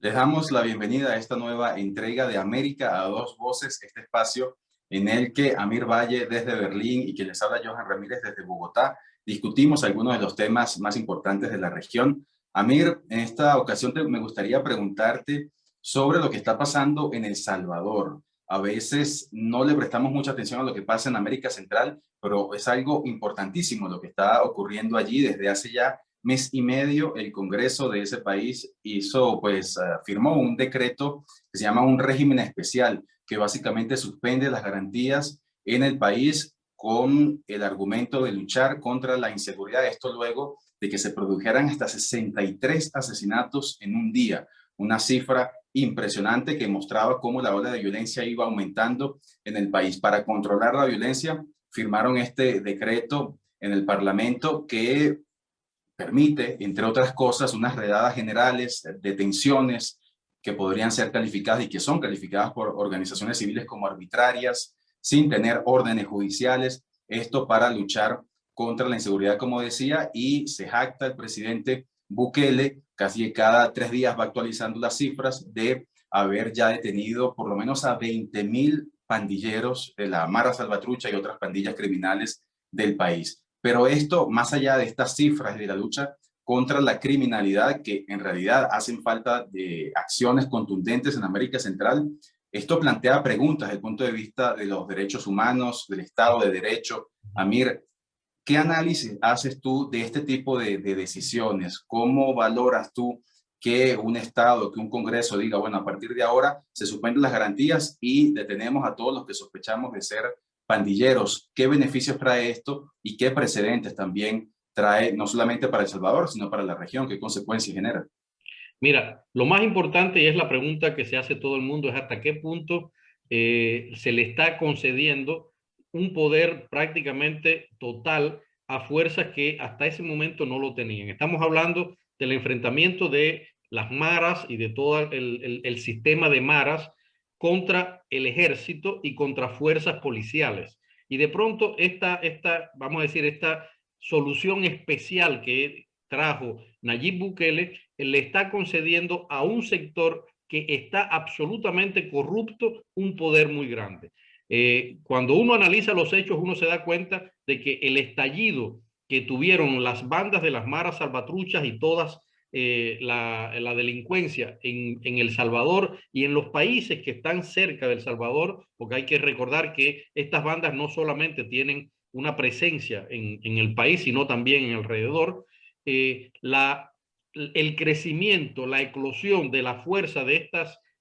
Les damos la bienvenida a esta nueva entrega de América a dos voces, este espacio en el que Amir Valle desde Berlín y quien les habla Johan Ramírez desde Bogotá discutimos algunos de los temas más importantes de la región. Amir, en esta ocasión me gustaría preguntarte sobre lo que está pasando en El Salvador. A veces no le prestamos mucha atención a lo que pasa en América Central, pero es algo importantísimo lo que está ocurriendo allí desde hace ya mes y medio. El Congreso de ese país firmó un decreto que se llama un régimen especial, que básicamente suspende las garantías en el país con el argumento de luchar contra la inseguridad. Esto luego de que se produjeran hasta 63 asesinatos en un día, una cifra impresionante que mostraba cómo la ola de violencia iba aumentando en el país. Para controlar la violencia, firmaron este decreto en el Parlamento que permite, entre otras cosas, unas redadas generales, detenciones que podrían ser calificadas y que son calificadas por organizaciones civiles como arbitrarias, sin tener órdenes judiciales. Esto para luchar contra la inseguridad, como decía, y se jacta el presidente Bukele, casi cada 3 días va actualizando las cifras de haber ya detenido por lo menos a 20.000 pandilleros de la Mara Salvatrucha y otras pandillas criminales del país. Pero esto, más allá de estas cifras de la lucha contra la criminalidad, que en realidad hacen falta de acciones contundentes en América Central, esto plantea preguntas desde el punto de vista de los derechos humanos, del Estado de Derecho. Amir, ¿qué análisis haces tú de este tipo de decisiones? ¿Cómo valoras tú que un Estado, que un Congreso diga, bueno, a partir de ahora se suspenden las garantías y detenemos a todos los que sospechamos de ser pandilleros? ¿Qué beneficios trae esto y qué precedentes también trae, no solamente para El Salvador, sino para la región? ¿Qué consecuencias genera? Mira, lo más importante y es la pregunta que se hace todo el mundo es hasta qué punto se le está concediendo un poder prácticamente total a fuerzas que hasta ese momento no lo tenían. Estamos hablando del enfrentamiento de las maras y de todo el sistema de maras contra el ejército y contra fuerzas policiales. Y de pronto vamos a decir, esta solución especial que trajo Nayib Bukele le está concediendo a un sector que está absolutamente corrupto un poder muy grande. Cuando uno analiza los hechos, uno se da cuenta de que el estallido que tuvieron las bandas de las maras salvatruchas y todas la delincuencia en El Salvador y en los países que están cerca del Salvador, porque hay que recordar que estas bandas no solamente tienen una presencia en el país, sino también en alrededor, el crecimiento, la eclosión de la fuerza de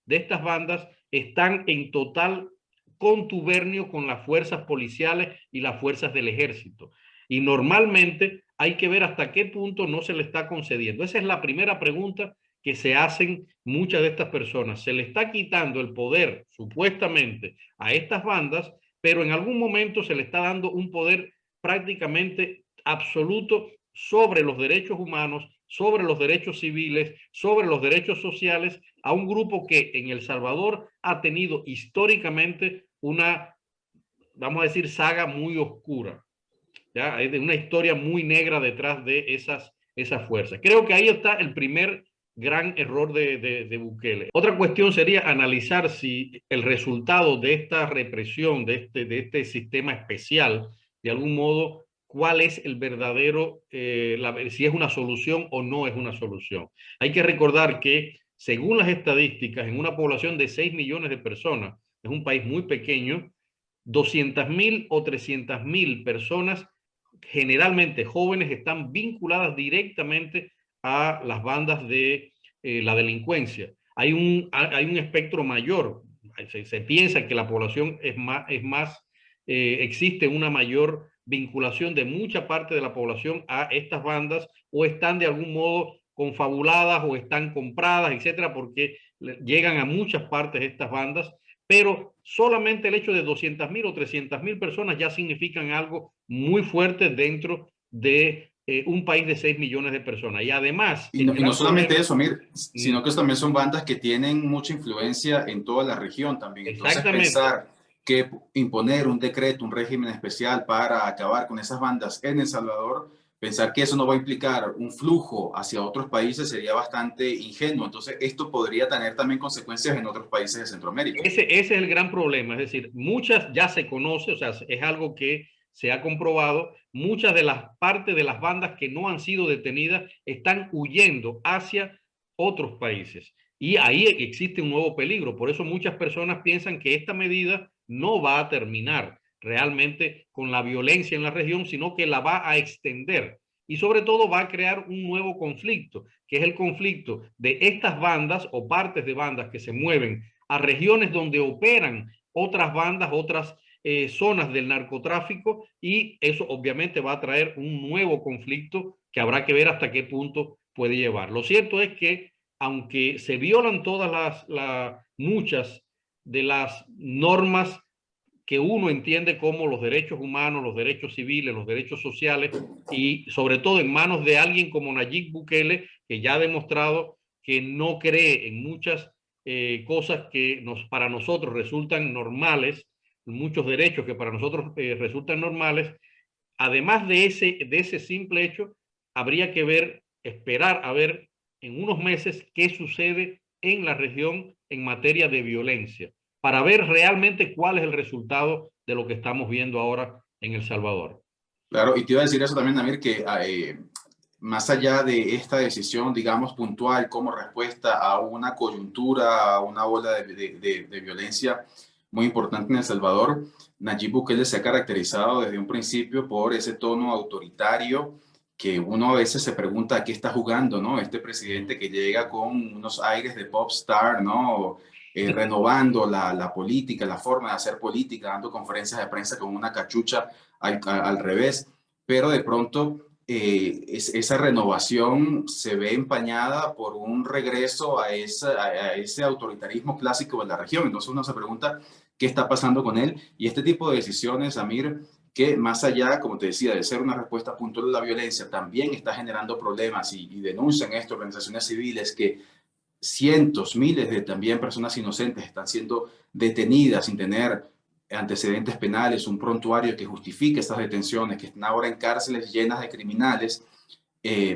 estas bandas están en total contubernio con las fuerzas policiales y las fuerzas del ejército. Y normalmente hay que ver hasta qué punto no se le está concediendo. Esa es la primera pregunta que se hacen muchas de estas personas. Se le está quitando el poder, supuestamente, a estas bandas, pero en algún momento se le está dando un poder prácticamente absoluto sobre los derechos humanos, sobre los derechos civiles, sobre los derechos sociales, a un grupo que en El Salvador ha tenido históricamente una, vamos a decir, saga muy oscura. ¿Ya? Hay una historia muy negra detrás de esas fuerzas. Creo que ahí está el primer gran error de Bukele. Otra cuestión sería analizar si el resultado de esta represión, de este sistema especial, de algún modo, cuál es el verdadero, si es una solución o no es una solución. Hay que recordar que, según las estadísticas, en una población de 6 millones de personas, es un país muy pequeño, 200.000 o 300.000 personas, generalmente jóvenes, están vinculadas directamente a las bandas de la delincuencia. Hay un espectro mayor. Se piensa que la población existe una mayor vinculación de mucha parte de la población a estas bandas, o están de algún modo confabuladas o están compradas, etcétera, porque llegan a muchas partes de estas bandas, pero solamente el hecho de 200.000 o 300.000 personas ya significan algo muy fuerte dentro de un país de 6 millones de personas. Y además, el Y no gran solamente problema, eso, Mir, sino que también son bandas que tienen mucha influencia en toda la región también. Entonces, exactamente, pensar que imponer un decreto, un régimen especial para acabar con esas bandas en El Salvador, pensar que eso no va a implicar un flujo hacia otros países sería bastante ingenuo. Entonces, esto podría tener también consecuencias en otros países de Centroamérica. Ese es el gran problema, es decir, muchas ya se conoce, o sea, es algo que se ha comprobado, muchas de las partes de las bandas que no han sido detenidas están huyendo hacia otros países. Y ahí existe un nuevo peligro. Por eso muchas personas piensan que esta medida no va a terminar realmente con la violencia en la región, sino que la va a extender. Y sobre todo va a crear un nuevo conflicto, que es el conflicto de estas bandas o partes de bandas que se mueven a regiones donde operan otras bandas, otras zonas del narcotráfico, y eso obviamente va a traer un nuevo conflicto que habrá que ver hasta qué punto puede llevar. Lo cierto es que aunque se violan todas muchas de las normas que uno entiende como los derechos humanos, los derechos civiles, los derechos sociales, y sobre todo en manos de alguien como Nayib Bukele, que ya ha demostrado que no cree en muchas cosas que para nosotros resultan normales, muchos derechos que para nosotros resultan normales. Además de ese simple hecho, habría que esperar a ver en unos meses qué sucede en la región en materia de violencia, para ver realmente cuál es el resultado de lo que estamos viendo ahora en El Salvador. Claro, y te iba a decir eso también, Amir, que más allá de esta decisión, digamos, puntual como respuesta a una coyuntura, a una ola de violencia muy importante en El Salvador, Nayib Bukele se ha caracterizado desde un principio por ese tono autoritario que uno a veces se pregunta a qué está jugando, ¿no? Este presidente que llega con unos aires de pop star, ¿no? Renovando la política, la forma de hacer política, dando conferencias de prensa con una cachucha al revés, pero de pronto esa renovación se ve empañada por un regreso a ese autoritarismo clásico de la región. Entonces uno se pregunta qué está pasando con él, y este tipo de decisiones, Amir, que más allá, como te decía, de ser una respuesta puntual a la violencia, también está generando problemas y denuncian esto organizaciones civiles que cientos, miles de también personas inocentes están siendo detenidas sin tener antecedentes penales, un prontuario que justifique estas detenciones, que están ahora en cárceles llenas de criminales.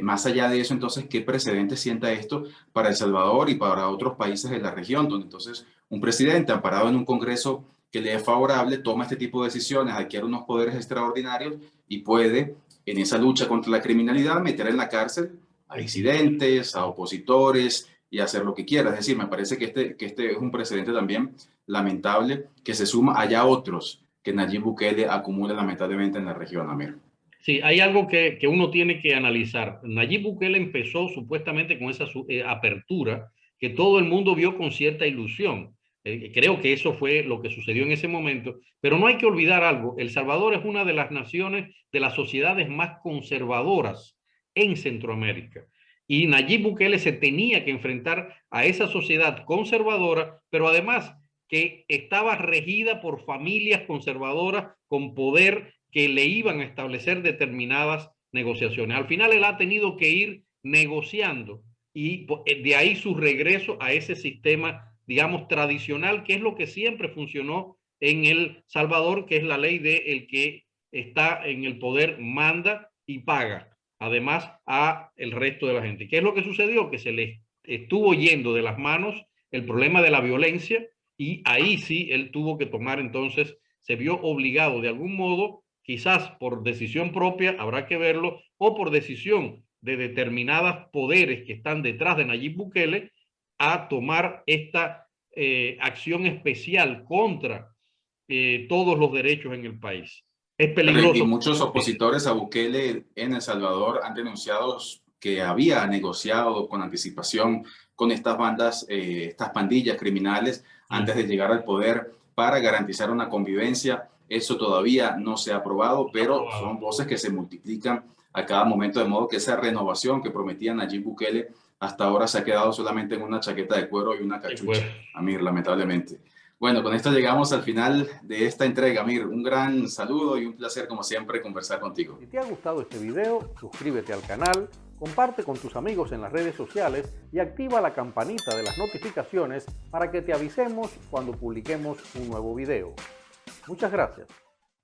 Más allá de eso, entonces, ¿qué precedente sienta esto para El Salvador y para otros países de la región? Donde entonces un presidente amparado en un Congreso que le es favorable toma este tipo de decisiones, adquiere unos poderes extraordinarios y puede, en esa lucha contra la criminalidad, meter en la cárcel a disidentes, a opositores y hacer lo que quiera. Es decir, me parece que este es un precedente también lamentable que se suma allá otros que Nayib Bukele acumula lamentablemente en la región, Amir. Sí, hay algo que uno tiene que analizar. Nayib Bukele empezó supuestamente con esa apertura que todo el mundo vio con cierta ilusión. Creo que eso fue lo que sucedió en ese momento, pero no hay que olvidar algo. El Salvador es una de las naciones, de las sociedades más conservadoras en Centroamérica. Y Nayib Bukele se tenía que enfrentar a esa sociedad conservadora, pero además que estaba regida por familias conservadoras con poder que le iban a establecer determinadas negociaciones. Al final él ha tenido que ir negociando, y de ahí su regreso a ese sistema, digamos, tradicional, que es lo que siempre funcionó en El Salvador, que es la ley de el que está en el poder manda y paga, además a el resto de la gente. ¿Qué es lo que sucedió? Que se le estuvo yendo de las manos el problema de la violencia, y ahí sí él tuvo que tomar, entonces se vio obligado de algún modo, quizás por decisión propia, habrá que verlo, o por decisión de determinados poderes que están detrás de Nayib Bukele, a tomar esta acción especial contra todos los derechos en el país. Es Y peligroso. muchos opositores a Bukele en El Salvador han denunciado que había negociado con anticipación con estas bandas, estas pandillas criminales antes de llegar al poder para garantizar una convivencia. Eso todavía no se ha aprobado, pero son voces que se multiplican a cada momento, de modo que esa renovación que prometía Nayib Bukele hasta ahora se ha quedado solamente en una chaqueta de cuero y una cachucha, Amir, lamentablemente. Bueno, con esto llegamos al final de esta entrega, Amir. Un gran saludo y un placer, como siempre, conversar contigo. Si te ha gustado este video, suscríbete al canal, comparte con tus amigos en las redes sociales y activa la campanita de las notificaciones para que te avisemos cuando publiquemos un nuevo video. Muchas gracias.